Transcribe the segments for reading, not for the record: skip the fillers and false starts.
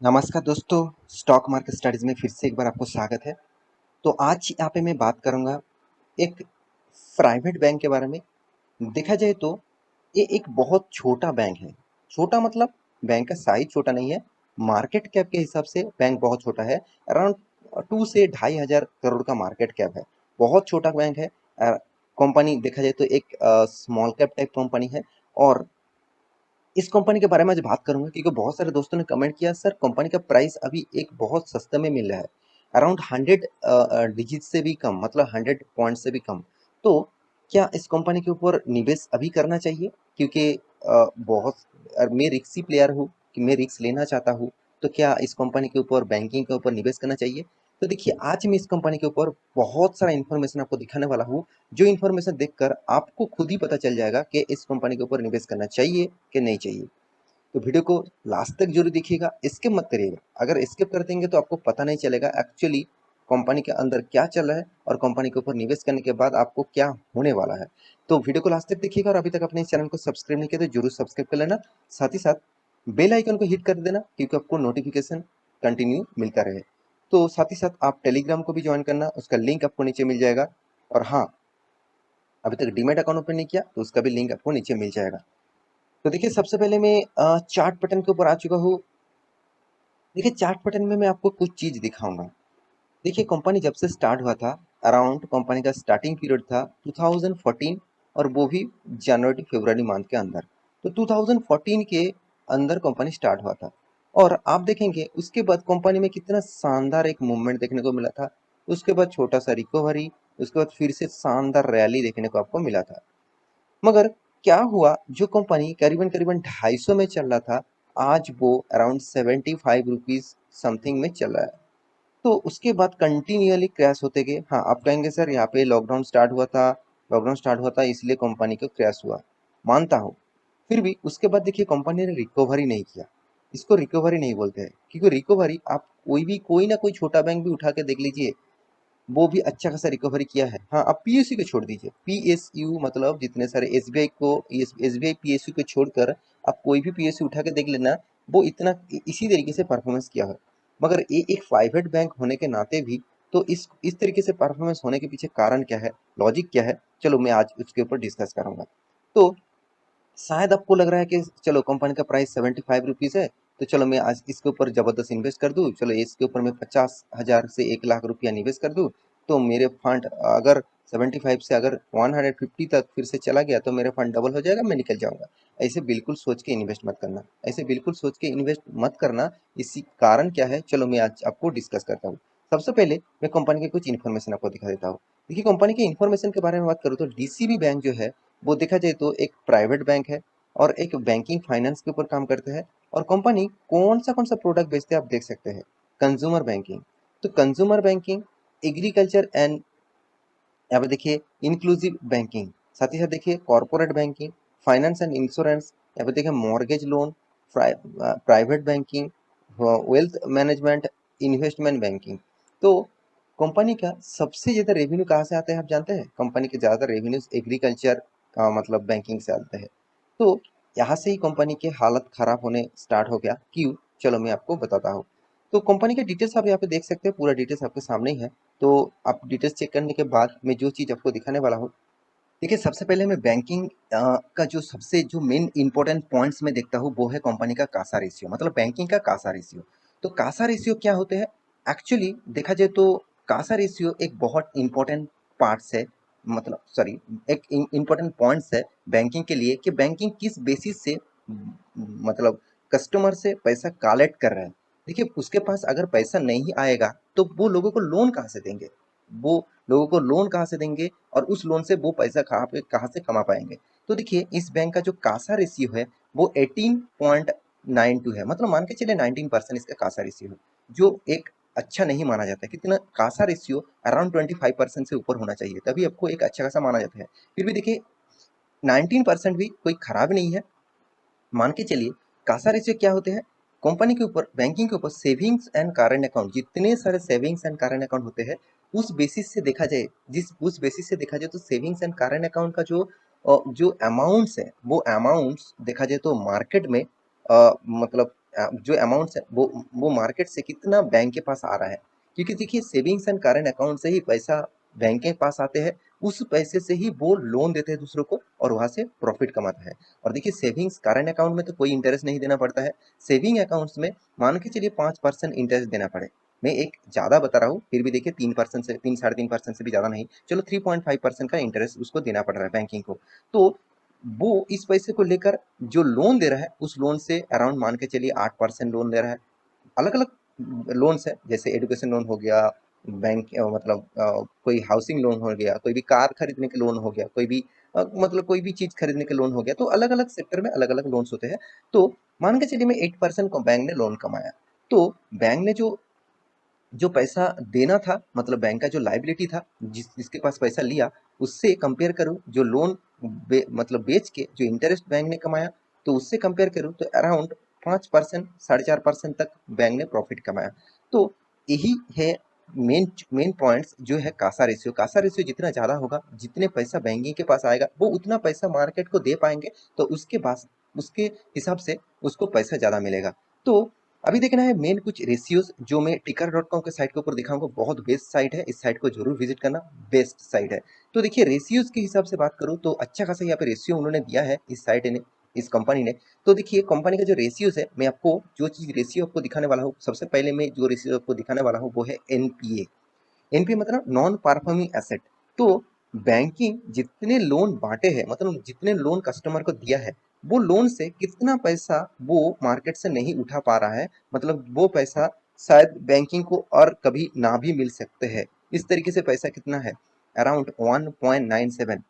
नमस्कार दोस्तों, stock market studies में फिर से एक बार आपको स्वागत है। तो आज यहाँ पे मैं बात करूँगा एक प्राइवेट बैंक के बारे में। देखा जाए तो ये एक बहुत छोटा बैंक है। छोटा मतलब बैंक का साइज छोटा नहीं है, मार्केट कैप के हिसाब से बैंक बहुत छोटा है। अराउंड 2 से 2,500 करोड़ का मार्केट कैप है। बहुत छोटा बैंक है। कंपनी देखा जाए तो एक स्मॉल कैप टाइप कंपनी है। और इस कंपनी के बारे में आज बात करूंगा क्योंकि बहुत सारे दोस्तों ने कमेंट किया, सर कंपनी का प्राइस अभी एक बहुत सस्ते में मिल रहा है, अराउंड 100 डिजिट से भी कम, मतलब 100 पॉइंट से भी कम। तो क्या इस कंपनी के ऊपर निवेश अभी करना चाहिए? क्योंकि बहुत मैं रिक्सी प्लेयर हूँ कि मैं रिक्स लेना चाहता हूँ। तो क्या इस कंपनी के ऊपर, बैंकिंग के ऊपर निवेश करना चाहिए? तो देखिए, आज मैं इस कंपनी के ऊपर बहुत सारा इन्फॉर्मेशन आपको दिखाने वाला हूँ, जो इन्फॉर्मेशन देखकर आपको खुद ही पता चल जाएगा कि इस कंपनी के ऊपर निवेश करना चाहिए कि नहीं चाहिए। तो वीडियो को लास्ट तक जरूर देखिएगा, स्किप मत करिएगा। अगर स्किप कर देंगे तो आपको पता नहीं चलेगा एक्चुअली कंपनी के अंदर क्या चल रहा है और कंपनी के ऊपर निवेश करने के बाद आपको क्या होने वाला है। तो वीडियो को लास्ट तक देखिएगा और अभी तक अपने चैनल को सब्सक्राइब नहीं किया तो जरूर सब्सक्राइब कर लेना। साथ ही साथ बेल आइकन को हिट कर देना क्योंकि आपको नोटिफिकेशन कंटिन्यू मिलता रहे। तो साथ ही साथ आप टेलीग्राम को भी ज्वाइन करना, उसका लिंक आपको नीचे मिल जाएगा। और हाँ, अभी तक डीमैट अकाउंट ओपन नहीं किया तो उसका भी लिंक आपको नीचे मिल जाएगा। तो देखिए, सबसे पहले मैं चार्ट पैटर्न के ऊपर आ चुका हूँ। देखिए, चार्ट पैटर्न में मैं आपको कुछ चीज दिखाऊंगा। देखिए, कंपनी जब से स्टार्ट हुआ था, अराउंड कंपनी का स्टार्टिंग पीरियड था 2014, और वो भी जनवरी फरवरी मंथ के अंदर। तो 2014 के अंदर कंपनी स्टार्ट हुआ था। और आप देखेंगे उसके बाद कंपनी में कितना शानदार एक मूवमेंट देखने को मिला था। उसके बाद छोटा सा रिकवरी, उसके बाद फिर से शानदार रैली देखने को आपको मिला था। मगर क्या हुआ, जो कंपनी करीबन करीबन 250 में चल रहा था, आज वो अराउंड 75 रुपीज समथिंग में चल रहा है। तो उसके बाद कंटिन्यूअली क्रैश होते गए। हाँ, आप कहेंगे सर यहाँ पे लॉकडाउन स्टार्ट हुआ था इसलिए कंपनी को क्रैश हुआ, मानता हूँ। फिर भी उसके बाद देखिए कंपनी ने रिकवरी नहीं किया। इसको रिकवरी नहीं बोलते हैं, क्योंकि रिकवरी आप कोई ना कोई छोटा बैंक भी उठा के देख लीजिए, वो भी अच्छा खासा रिकवरी किया है। हाँ, आप पीएसयू को छोड़ दीजिए, पीएसयू मतलब जितने सारे एसबीआई को, एसबीआई पीएसयू को छोड़कर आप कोई भी पीएसयू उठा के देख लेना, वो इतना इसी तरीके से परफॉर्मेंस किया है। मगर ये एक प्राइवेट बैंक होने के नाते भी, तो इस तरीके से परफॉर्मेंस होने के पीछे कारण क्या है, लॉजिक क्या है, चलो मैं आज उसके ऊपर डिस्कस करूंगा। तो शायद आपको लग रहा है कि चलो कंपनी का प्राइस 75 रुपीज है, तो चलो मैं आज इसके ऊपर जबरदस्त इन्वेस्ट कर दूं, चलो इसके ऊपर मैं 50,000 से 1 लाख रुपया निवेश कर दूं। तो मेरे फंड अगर 75 से अगर 150 तक फिर से चला गया तो मेरे फंड डबल हो जाएगा, मैं निकल जाऊंगा। ऐसे बिल्कुल सोच के इन्वेस्ट मत करना, ऐसे बिल्कुल सोच के इन्वेस्ट मत करना। इसी कारण क्या है, चलो मैं आज आपको डिस्कस करता हूँ। सबसे पहले मैं कंपनी के कुछ इन्फॉर्मेशन आपको दिखा देता हूँ। देखिए, कंपनी के इन्फॉर्मेशन के बारे में बात करूँ तो डीसीबी बैंक जो है, वो देखा जाए तो एक प्राइवेट बैंक है और एक बैंकिंग फाइनेंस के ऊपर काम करते हैं। और कंपनी कौन सा प्रोडक्ट बेचते हैं आप देख सकते हैं, कंज्यूमर बैंकिंग। तो कंज्यूमर बैंकिंग, एग्रीकल्चर एंड, यहाँ पे देखिए इंक्लूसिव बैंकिंग, साथ ही साथ देखिए corporate banking, finance and insurance, यहाँ पे देखिए mortgage loan, private banking, wealth management, investment banking. तो कंपनी का सबसे ज्यादा रेवेन्यू कहाँ से आता है आप जानते हैं? कंपनी के ज्यादा रेवेन्यूज एग्रीकल्चर का मतलब बैंकिंग से आते हैं। तो यहाँ से ही कंपनी की हालत खराब होने स्टार्ट हो गया। क्यों? चलो मैं आपको बताता हूँ। तो कंपनी के डिटेल्स आप यहाँ पे देख सकते हैं, पूरा डिटेल्स आपके सामने ही है। तो आप डिटेल्स चेक करने के बाद मैं जो चीज़ आपको दिखाने वाला हूँ, देखिए सबसे पहले मैं बैंकिंग का जो मेन इंपॉर्टेंट पॉइंट्स में देखता हूँ वो है कंपनी का कासा रेशियो, मतलब बैंकिंग का कासा रेशियो। तो कासा रेशियो क्या होते हैं? एक्चुअली देखा जाए तो कासा रेशियो एक बहुत इंपॉर्टेंट पार्ट्स है, मतलब सॉरी, एक इंपॉर्टेंट पॉइंट्स है बैंकिंग के लिए, कि बैंकिंग किस बेसिस से मतलब कस्टमर से पैसा कलेक्ट कर रहा है। देखिए, उसके पास अगर पैसा नहीं आएगा तो वो लोगों को लोन कहाँ से देंगे, वो लोगों को लोन कहाँ से देंगे, और उस लोन से वो पैसा कहाँ से कमा पाएंगे। तो देखिए, इस बैंक का जो कासा रेशियो है वो 18.92 है, मतलब मान के चलिए 19% इसका कासा रेशियो है, जो एक अच्छा नहीं माना जाता है। कितना कासा रेशियो? अराउंड 25% से ऊपर होना चाहिए, तभी आपको एक अच्छा खासा माना जाता है। फिर भी देखिए, 19% भी कोई खराब नहीं है, मान के चलिए। कासा रेशियो क्या होते हैं? कंपनी के ऊपर, बैंकिंग के ऊपर सेविंग्स एंड करंट अकाउंट, जितने सारे सेविंग्स एंड करंट अकाउंट होते हैं, उस बेसिस से देखा जाए, जिस उस बेसिस से देखा जाए तो सेविंग्स एंड करंट अकाउंट का जो अमाउंट्स है, वो अमाउंट्स देखा जाए तो मार्केट में मतलब जो अमाउंट्स है वो मार्केट से कितना बैंक के पास आ रहा है। क्योंकि देखिए सेविंग्स एंड करंट अकाउंट से ही पैसा बैंक के पास आते हैं, उस पैसे से ही वो लोन देते हैं दूसरों को और वहां से प्रॉफिट कमाता है। और देखिए सेविंग्स करंट अकाउंट में तो कोई इंटरेस्ट नहीं देना पड़ता है। सेविंग अकाउंट्स में मान के चलिए 5% इंटरेस्ट देना पड़े, मैं एक ज्यादा बता रहा हूँ, फिर भी देखिए 3% से 3 साढ़े 3% से भी ज्यादा नहीं, चलो 3.5% का इंटरेस्ट उसको देना पड़ रहा है बैंकिंग को। तो वो इस पैसे को लेकर जो लोन दे रहा है उस लोन से अराउंड मान के चलिए 8% लोन दे रहा है। अलग अलग लोन्स है, जैसे एजुकेशन लोन हो गया, बैंक मतलब कोई हाउसिंग लोन हो गया, कोई भी कार खरीदने के लोन हो गया, कोई भी मतलब कोई भी चीज खरीदने के लोन हो गया। तो अलग अलग सेक्टर में अलग अलग लोन्स होते हैं। तो मान के चलिए मैं 8% को बैंक ने लोन कमाया, तो बैंक ने जो जो पैसा देना था, मतलब बैंक का जो लाइबिलिटी था, जिसके पास पैसा लिया, उससे कंपेयर करूं जो लोन मतलब बेच के जो इंटरेस्ट बैंक ने कमाया, तो उससे कंपेयर करूं तो अराउंड 5%, 4.5% तक बैंक ने प्रॉफिट कमाया। तो यही है मेन मेन पॉइंट्स जो है कासा रेशियो। कासा रेशियो जितना ज्यादा होगा, जितने पैसा बैंकिंग के पास आएगा, वो उतना पैसा मार्केट को दे पाएंगे, तो उसके बाद उसके हिसाब से उसको पैसा ज्यादा मिलेगा। तो अभी देखना है मेन कुछ रेशियोज जो मैं टिकर.com के साइट के ऊपर दिखाऊंगा। बहुत बेस्ट साइट है, इस साइट को जरूर विजिट करना, बेस्ट साइट है। तो देखिए रेशियोज के हिसाब से बात करूं तो अच्छा खासा यहाँ पे रेशियो उन्होंने दिया है इस साइट ने, इस कंपनी ने। तो देखिए कंपनी का जो रेशियोज है, मैं आपको जो चीज रेशियो आपको दिखाने वाला हूँ, सबसे पहले मैं जो रेशियो आपको दिखाने वाला हूँ वो है एनपीए। एनपीए मतलब नॉन परफॉर्मिंग एसेट। तो बैंकिंग जितने लोन बांटे हैं, मतलब जितने लोन कस्टमर को दिया है, वो लोन से कितना पैसा वो मार्केट से नहीं उठा पा रहा है, मतलब वो पैसा शायद बैंकिंग को और कभी ना भी मिल सकते हैं, इस तरीके से पैसा कितना है, अराउंड 1.97।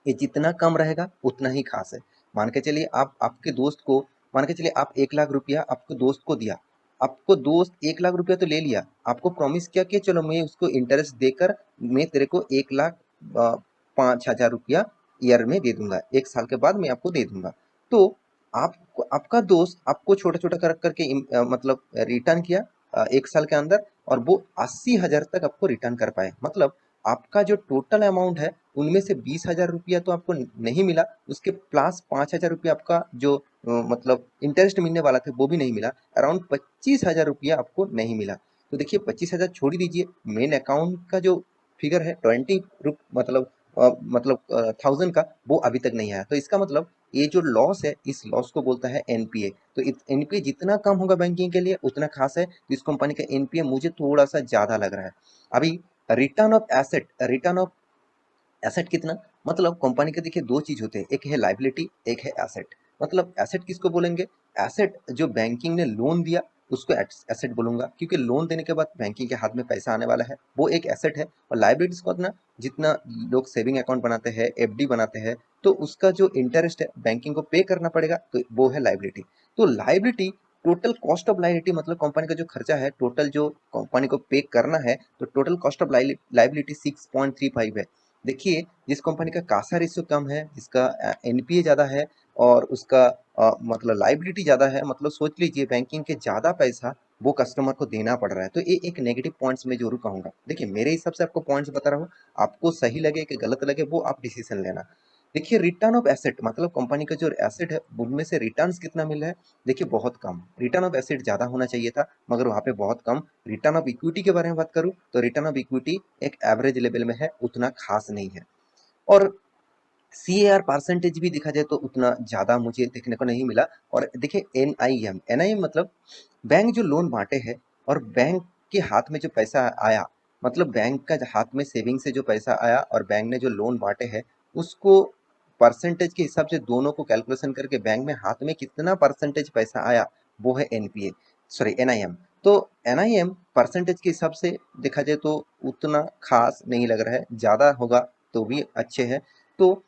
ये जितना कम रहेगा उतना ही खास है। मान के चलिए आप आपके दोस्त को, मान के चलिए आप 1 लाख रुपया आपको दोस्त को दिया, आपको दोस्त 1 लाख रुपया तो ले लिया, आपको प्रॉमिस किया कि चलो मैं उसको इंटरेस्ट देकर मैं तेरे को 1 लाख 5,000 रुपया ईयर में दे दूंगा, 1 साल के बाद मैं आपको दे दूंगा। तो आपको आपका दोस्त आपको छोटा छोटा कर करके मतलब रिटर्न किया 1 साल के अंदर, और वो 80,000 तक आपको रिटर्न कर पाए। मतलब आपका जो टोटल अमाउंट है उनमें से 20,000 रुपया तो आपको नहीं मिला, उसके प्लस 5,000 रुपया आपका जो मतलब इंटरेस्ट मिलने वाला था वो भी नहीं मिला, अराउंड 25,000 रुपया आपको नहीं मिला। तो देखिए 25,000 छोड़ ही दीजिए, मेन अकाउंट का जो फिगर है 20 मतलब थाउजेंड का, वो अभी तक नहीं आया। तो इसका मतलब ये जो लॉस है, इस लॉस को बोलता है एनपीए। तो एनपीए जितना कम होगा बैंकिंग के लिए उतना खास है। तो इस कंपनी का एनपीए मुझे थोड़ा सा ज्यादा लग रहा है। अभी return of asset, return of asset कितना, मतलब कंपनी के देखिए दो चीज होते हैं, एक है लाइबिलिटी, एक है एसेट। मतलब एसेट किसको बोलेंगे, एसेट जो बैंकिंग ने लोन दिया उसको एसेट बोलूंगा, क्योंकि लोन देने के बाद बैंकिंग के हाथ में पैसा आने वाला है, वो एक एसेट है। और लाइबिलिटीज को अपना, जितना लोग सेविंग अकाउंट बनाते हैं, एफडी बनाते हैं, तो उसका जो इंटरेस्ट है बैंकिंग को पे करना पड़ेगा, तो वो है लाइबिलिटी। तो liability, total cost of liability, मतलब कंपनी का जो खर्चा है, टोटल जो कंपनी को पे करना है, तो टोटल कॉस्ट ऑफ लाइबिलिटी 6.35 है। देखिए जिस कंपनी का कासा रेशियो कम है, जिसका एनपीए ज्यादा है, और उसका मतलब लाइबिलिटी ज्यादा है, मतलब सोच लीजिए बैंकिंग के ज्यादा पैसा वो कस्टमर को देना पड़ रहा है। तो ये एक नेगेटिव पॉइंट्स में जरूर कहूंगा। देखिए मेरे हिसाब से आपको पॉइंट्स बता रहा हूँ, आपको सही लगे कि गलत लगे वो आप डिसीजन लेना। देखिए रिटर्न ऑफ एसेट, मतलब कंपनी का जो एसेट है उनमें से रिटर्न्स कितना मिल रहा है, देखिए बहुत कम। रिटर्न ऑफ एसेट ज्यादा होना चाहिए था, मगर वहां पे बहुत कम। रिटर्न ऑफ इक्विटी के बारे में बात करूं तो रिटर्न ऑफ इक्विटी एक एवरेज लेवल में है, उतना खास नहीं है। और सीएआर परसेंटेज भी देखा जाए तो उतना ज्यादा मुझे देखने को नहीं मिला। और देखिए एनआईएम, एनआईएम मतलब बैंक जो लोन बांटे हैं और बैंक के हाथ में जो पैसा आया, मतलब बैंक का हाथ में सेविंग से जो पैसा आया और बैंक ने जो लोन बांटे हैं, उसको परसेंटेज के हिसाब से दोनों को कैलकुलेशन करके बैंक में हाथ में कितना परसेंटेज पैसा आया, वो है एनपीए, सॉरी एनआईएम। तो एनआईएम परसेंटेज के हिसाब से देखा जाए तो उतना खास नहीं लग रहा है, ज्यादा होगा तो भी अच्छे है। तो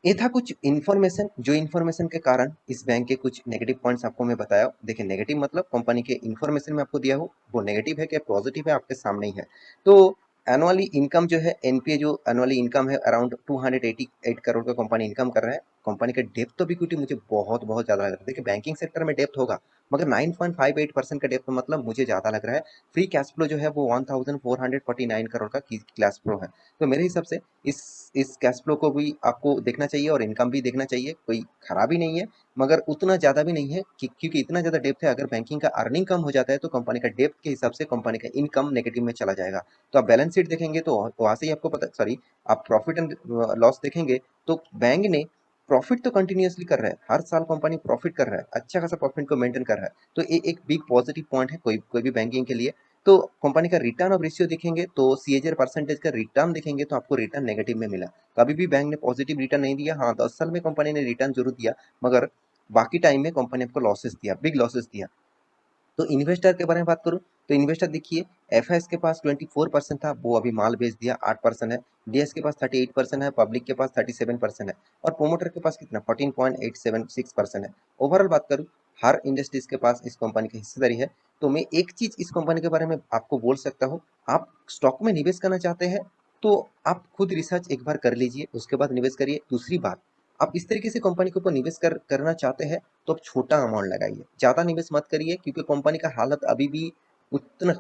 ये था कुछ इन्फॉर्मेशन, जो इन्फॉर्मेशन के कारण इस बैंक के कुछ नेगेटिव पॉइंट्स आपको मैं बताया। देखिए नेगेटिव मतलब कंपनी के इन्फॉर्मेशन में आपको दिया हो, वो नेगेटिव है कि पॉजिटिव है आपके सामने ही है। तो एनुअली इनकम जो है, एनपीए जो एनुअली इनकम है अराउंड 288 करोड़ का कंपनी इनकम कर रहा है। कंपनी का डेप्थ ऑफ इक्विटी मुझे बहुत ज़्यादा लग रहा है। देखिए बैंकिंग सेक्टर में डेप्थ होगा, मगर 9.58% का डेप्थ मतलब मुझे ज़्यादा लग रहा है। फ्री कैश फ्लो जो है वो 1449 करोड़ का कैश फ्लो है। तो मेरे हिसाब से इस कैश फ्लो को भी आपको देखना चाहिए और इनकम भी देखना चाहिए। कोई खराबी नहीं है, मगर उतना ज़्यादा भी नहीं है क्योंकि इतना ज़्यादा डेप्थ है। अगर बैंकिंग का अर्निंग कम हो जाता है तो कंपनी का डेप्थ के हिसाब से कंपनी का इनकम नेगेटिव में चला जाएगा। तो आप बैलेंस शीट देखेंगे तो वहाँ से ही आपको पता, सॉरी, आप प्रॉफिट एंड लॉस देखेंगे तो बैंक ने प्रॉफिट तो कंटिन्यूअसली कर रहा है, हर साल कंपनी प्रॉफिट कर रहा है, अच्छा खासा प्रॉफिट को मेंटेन कर रहा है। तो ये एक बिग पॉजिटिव पॉइंट है कोई भी बैंकिंग के लिए। तो कंपनी का रिटर्न ऑफ रेशियो देखेंगे तो सीएजीआर परसेंटेज का रिटर्न देखेंगे तो आपको रिटर्न नेगेटिव में मिला। कभी भी बैंक ने पॉजिटिव रिटर्न नहीं दिया। हाँ, 10 साल में कंपनी ने रिटर्न जरूर दिया, मगर बाकी टाइम में कंपनी आपको लॉसेस दिया, बिग लॉसेस दिया। तो इन्वेस्टर के बारे में बात करूं तो इन्वेस्टर देखिए, एफएस के पास 24% था, वो अभी माल बेच दिया, 8% है। डीएस के पास 38% है, पब्लिक के पास 37% है, और प्रोमोटर के पास कितना 14.876% है। ओवरऑल बात करूं, हर इंडस्ट्रीज के पास इस कंपनी की हिस्सेदारी है। तो मैं एक चीज इस कंपनी के बारे में आपको बोल सकता हूँ, आप स्टॉक में निवेश करना चाहते हैं तो आप खुद रिसर्च एक बार कर लीजिए, उसके बाद निवेश करिए। दूसरी बात, आप इस तरीके से कंपनी के ऊपर निवेश करना चाहते हैं तो आप छोटा अमाउंट लगाइए, ज़्यादा निवेश मत करिए, क्योंकि कंपनी का हालत अभी भी उतना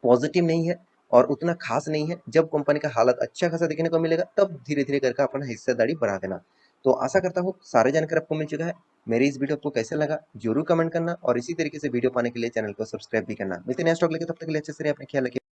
पॉजिटिव नहीं है और उतना खास नहीं है। जब कंपनी का हालत अच्छा खासा देखने को मिलेगा तब धीरे धीरे करके अपना हिस्सेदारी बढ़ा देना। तो आशा करता हूँ सारे जानकारी आपको मिल चुका है। मेरी इस वीडियो आपको कैसे लगा जरूर कमेंट करना, और इसी तरीके से वीडियो पाने के लिए चैनल को सब्सक्राइब भी करना। मिलते हैं नेक्स्ट टॉक लेके, तब तक के लिए अच्छे से रहिए, अपना ख्याल रखिए।